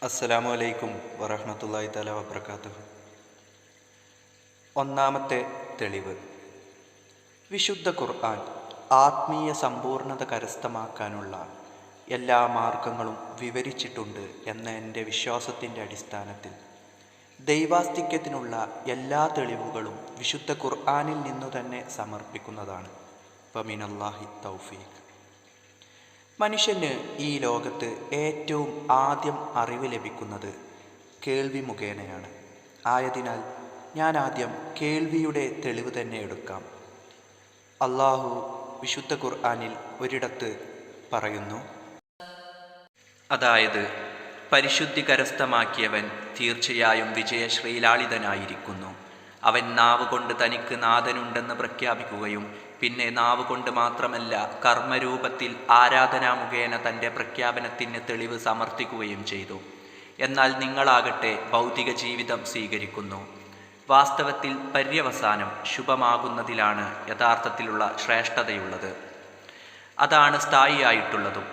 അസ്സലാമു അലൈക്കും വറഹ്മത്തുള്ളാഹി തആല വബറകാതുഹു. ഒന്നാമത്തെ തെളിവ്, വിശുദ്ധ ഖുർആൻ ആത്മീയ സമ്പൂർണത കരസ്ഥമാക്കാനുള്ള എല്ലാ മാർഗങ്ങളും വിവരിച്ചിട്ടുണ്ട് എന്ന എൻ്റെ വിശ്വാസത്തിൻ്റെ അടിസ്ഥാനത്തിൽ ദൈവാസ്തിക്യത്തിനുള്ള എല്ലാ തെളിവുകളും വിശുദ്ധ ഖുർആനിൽ നിന്നു തന്നെ സമർപ്പിക്കുന്നതാണ്. ഫമിനല്ലാഹി തൗഫീഖ്. മനുഷ്യന് ഈ ലോകത്ത് ഏറ്റവും ആദ്യം അറിവ് ലഭിക്കുന്നത് കേൾവി മുഖേനയാണ്. ആയതിനാൽ ഞാൻ ആദ്യം കേൾവിയുടെ തെളിവ് തന്നെ എടുക്കാം. അള്ളാഹു വിശുദ്ധ ഖുർആനിൽ ഒരിടത്ത് പറയുന്നു, അതായത് പരിശുദ്ധി കരസ്ഥമാക്കിയവൻ തീർച്ചയായും വിജയശ്രീലാളിതനായിരിക്കുന്നു. അവൻ നാവ് കൊണ്ട് തനിക്ക് നാഥനുണ്ടെന്ന് പ്രഖ്യാപിക്കുകയും പിന്നെ നാവ് കൊണ്ട് മാത്രമല്ല കർമ്മരൂപത്തിൽ ആരാധനാ മുഖേന തൻ്റെ പ്രഖ്യാപനത്തിന് തെളിവ് സമർത്ഥിക്കുകയും ചെയ്തു. എന്നാൽ നിങ്ങളാകട്ടെ ഭൗതിക ജീവിതം സ്വീകരിക്കുന്നു. വാസ്തവത്തിൽ പര്യവസാനം ശുഭമാകുന്നതിലാണ് യഥാർത്ഥത്തിലുള്ള ശ്രേഷ്ഠതയുള്ളത്. അതാണ് സ്ഥായിയായിട്ടുള്ളതും.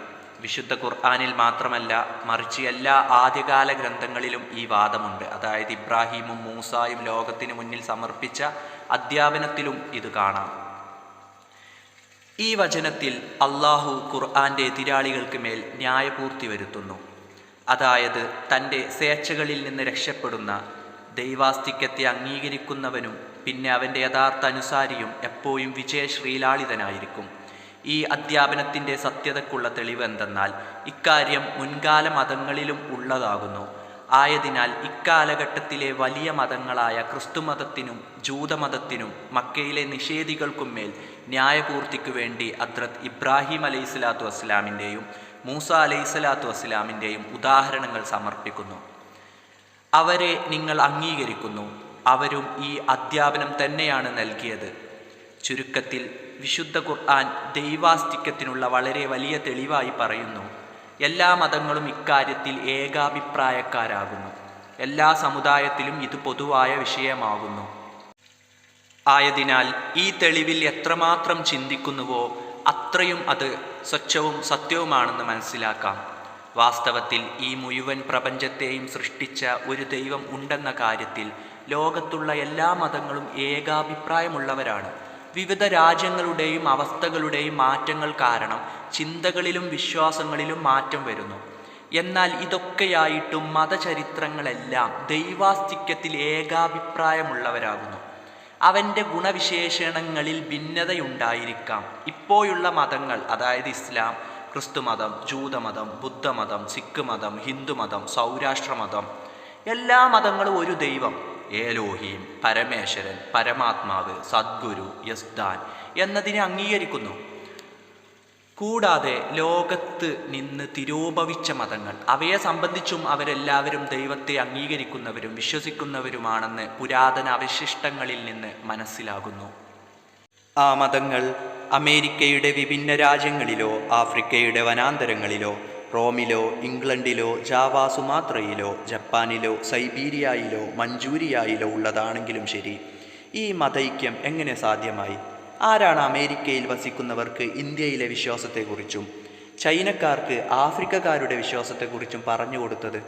വിശുദ്ധ ഖുർആനിൽ മാത്രമല്ല മറിച്ച് എല്ലാ ആദ്യകാല ഗ്രന്ഥങ്ങളിലും ഈ വാദമുണ്ട്. അതായത് ഇബ്രാഹീമും മൂസായും ലോകത്തിന് മുന്നിൽ സമർപ്പിച്ച അധ്യാപനത്തിലും ഇത് കാണാം. ഈ വചനത്തിൽ അള്ളാഹു ഖുർആന്റെ എതിരാളികൾക്ക് മേൽ ന്യായപൂർത്തി വരുത്തുന്നു. അതായത് തൻ്റെ സ്വേച്ഛകളിൽ നിന്ന് രക്ഷപ്പെടുന്ന ദൈവാസ്തിക്യത്തെ അംഗീകരിക്കുന്നവനും പിന്നെ അവൻ്റെ യഥാർത്ഥ അനുസാരിയും എപ്പോഴും വിജയശ്രീലാളിതനായിരിക്കും. ഈ അധ്യാപനത്തിൻ്റെ സത്യതയ്ക്കുള്ള തെളിവ് എന്തെന്നാൽ ഇക്കാര്യം മുൻകാല മതങ്ങളിലും ഉള്ളതാകുന്നു. ആയതിനാൽ ഇക്കാലഘട്ടത്തിലെ വലിയ മതങ്ങളായ ക്രിസ്തുമതത്തിനും ജൂതമതത്തിനും മക്കയിലെ നിഷേധികൾക്കും മേൽ ന്യായപൂർത്തിക്കു വേണ്ടി ഹദ്റത്ത് ഇബ്രാഹിം അലൈഹിസ്സലാത്തു വസ്സലാമിൻ്റെയും മൂസ അലൈഹിസ്സലാത്തു വസ്സലാമിൻ്റെയും ഉദാഹരണങ്ങൾ സമർപ്പിക്കുന്നു. അവരെ നിങ്ങൾ അംഗീകരിക്കുന്നു. അവരും ഈ അധ്യാപനം തന്നെയാണ് നൽകിയത്. ചുരുക്കത്തിൽ വിശുദ്ധ ഖുർആൻ ദൈവാസ്തിക്യത്തിനുള്ള വളരെ വലിയ തെളിവായി പറയുന്നു. എല്ലാ മതങ്ങളും ഇക്കാര്യത്തിൽ ഏകാഭിപ്രായക്കാരാകുന്നു. എല്ലാ സമുദായത്തിലും ഇത് പൊതുവായ വിഷയമാകുന്നു. ആയതിനാൽ ഈ തെളിവിൽ എത്രമാത്രം ചിന്തിക്കുന്നുവോ അത്രയും അത് സ്വച്ഛവും സത്യവുമാണെന്ന് മനസ്സിലാക്കാം. വാസ്തവത്തിൽ ഈ മുഴുവൻ പ്രപഞ്ചത്തെയും സൃഷ്ടിച്ച ഒരു ദൈവം ഉണ്ടെന്ന കാര്യത്തിൽ ലോകത്തുള്ള എല്ലാ മതങ്ങളും ഏകാഭിപ്രായമുള്ളവരാണ്. വിവിധ രാജ്യങ്ങളുടെയും അവസ്ഥകളുടെയും മാറ്റങ്ങൾ കാരണം ചിന്തകളിലും വിശ്വാസങ്ങളിലും മാറ്റം വരുന്നു. എന്നാൽ ഇതൊക്കെയായിട്ടും മതചരിത്രങ്ങളെല്ലാം ദൈവാസ്തിക്യത്തിൽ ഏകാഭിപ്രായമുള്ളവരാകുന്നു. അവൻ്റെ ഗുണവിശേഷണങ്ങളിൽ ഭിന്നതയുണ്ടായിരിക്കാം. ഇപ്പോഴുള്ള മതങ്ങൾ, അതായത് ഇസ്ലാം, ക്രിസ്തുമതം, ജൂതമതം, ബുദ്ധമതം, സിഖ് മതം, ഹിന്ദുമതം, സൗരാഷ്ട്രമതം, എല്ലാ മതങ്ങളും ഒരു ദൈവം, ഏലോഹീം, പരമേശ്വരൻ, പരമാത്മാവ്, സദ്ഗുരു, യസ്ദാൻ എന്നതിനെ അംഗീകരിക്കുന്നു. കൂടാതെ ലോകത്ത് നിന്ന് തിരോഭവിച്ച മതങ്ങൾ, അവയെ സംബന്ധിച്ചും അവരെല്ലാവരും ദൈവത്തെ അംഗീകരിക്കുന്നവരും വിശ്വസിക്കുന്നവരുമാണെന്ന് പുരാതന അവശിഷ്ടങ്ങളിൽ നിന്ന് മനസ്സിലാകുന്നു. ആ മതങ്ങൾ അമേരിക്കയുടെ വിഭിന്ന രാജ്യങ്ങളിലോ ആഫ്രിക്കയുടെ വനാന്തരങ്ങളിലോ റോമിലോ ഇംഗ്ലണ്ടിലോ ജാവ സുമാത്രയിലോ ജപ്പാനിലോ സൈബീരിയയിലോ മഞ്ചൂരിയയിലോ ഉള്ളതാണെങ്കിലും ശരി, ഈ മതൈക്യം എങ്ങനെ സാധ്യമായി? ആരാണ് അമേരിക്കയിൽ വസിക്കുന്നവർക്ക് ഇന്ത്യയിലെ വിശ്വാസത്തെക്കുറിച്ചും ചൈനക്കാർക്ക് ആഫ്രിക്കക്കാരുടെ വിശ്വാസത്തെക്കുറിച്ചും പറഞ്ഞു കൊടുത്തത്?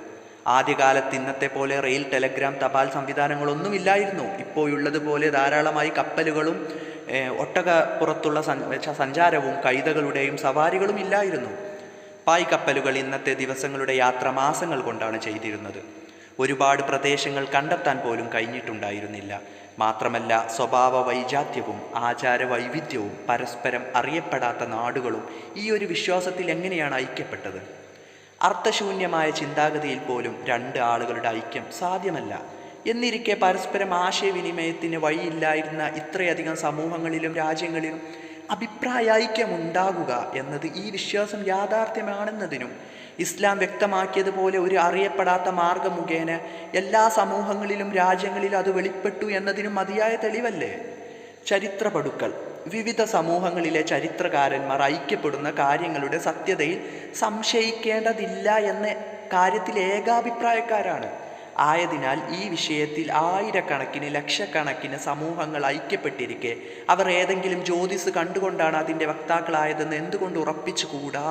ആദ്യകാലത്ത് ഇന്നത്തെ പോലെ റെയിൽ, ടെലഗ്രാം, തപാൽ സംവിധാനങ്ങളൊന്നുമില്ലായിരുന്നു. ഇപ്പോഴുള്ളതുപോലെ ധാരാളമായി കപ്പലുകളും ഒട്ടകപ്പുറത്തുള്ള സഞ്ചാരവും കൈതകളുടെയും സവാരികളും ഇല്ലായിരുന്നു. പായ്ക്കപ്പലുകൾ ഇന്നത്തെ ദിവസങ്ങളുടെ യാത്ര മാസങ്ങൾ കൊണ്ടാണ് ചെയ്തിരുന്നത്. ഒരുപാട് പ്രദേശങ്ങൾ കണ്ടെത്താൻ പോലും കഴിഞ്ഞിട്ടുണ്ടായിരുന്നില്ല. മാത്രമല്ല സ്വഭാവ വൈജാത്യവും ആചാര വൈവിധ്യവും പരസ്പരം അറിയപ്പെടാത്ത നാടുകളും ഈ ഒരു വിശ്വാസത്തിൽ എങ്ങനെയാണ് ഐക്യപ്പെട്ടത്? അർത്ഥശൂന്യമായ ചിന്താഗതിയിൽ പോലും രണ്ട് ആളുകളുടെ ഐക്യം സാധ്യമല്ല. എന്നിരിക്കെ പരസ്പരം ആശയവിനിമയത്തിന് വഴിയില്ലായിരുന്ന ഇത്രയധികം സമൂഹങ്ങളിലും രാജ്യങ്ങളിലും അഭിപ്രായൈക്യമുണ്ടാകുക എന്നത് ഈ വിശ്വാസം യാഥാർത്ഥ്യമാണെന്നതിനും ഇസ്ലാം വ്യക്തമാക്കിയതുപോലെ ഒരു അറിയപ്പെടാത്ത മാർഗം മുഖേന എല്ലാ സമൂഹങ്ങളിലും രാജ്യങ്ങളിലും അത് വെളിപ്പെട്ടു എന്നതിനും മതിയായ തെളിവല്ലേ? ചരിത്രപടുക്കൾ വിവിധ സമൂഹങ്ങളിലെ ചരിത്രകാരന്മാർ ഐക്യപ്പെടുന്ന കാര്യങ്ങളുടെ സത്യതയിൽ സംശയിക്കേണ്ടതില്ല എന്ന കാര്യത്തിൽ ഏകാഭിപ്രായക്കാരാണ്. ആയതിനാൽ ഈ വിഷയത്തിൽ ആയിരക്കണക്കിന് ലക്ഷക്കണക്കിന് സമൂഹങ്ങൾ ഐക്യപ്പെട്ടിരിക്കെ അവർ ഏതെങ്കിലും ജ്യോതിസ് കണ്ടുകൊണ്ടാണ് അതിൻ്റെ വക്താക്കളായതെന്ന് എന്തുകൊണ്ട് ഉറപ്പിച്ചുകൂടാ?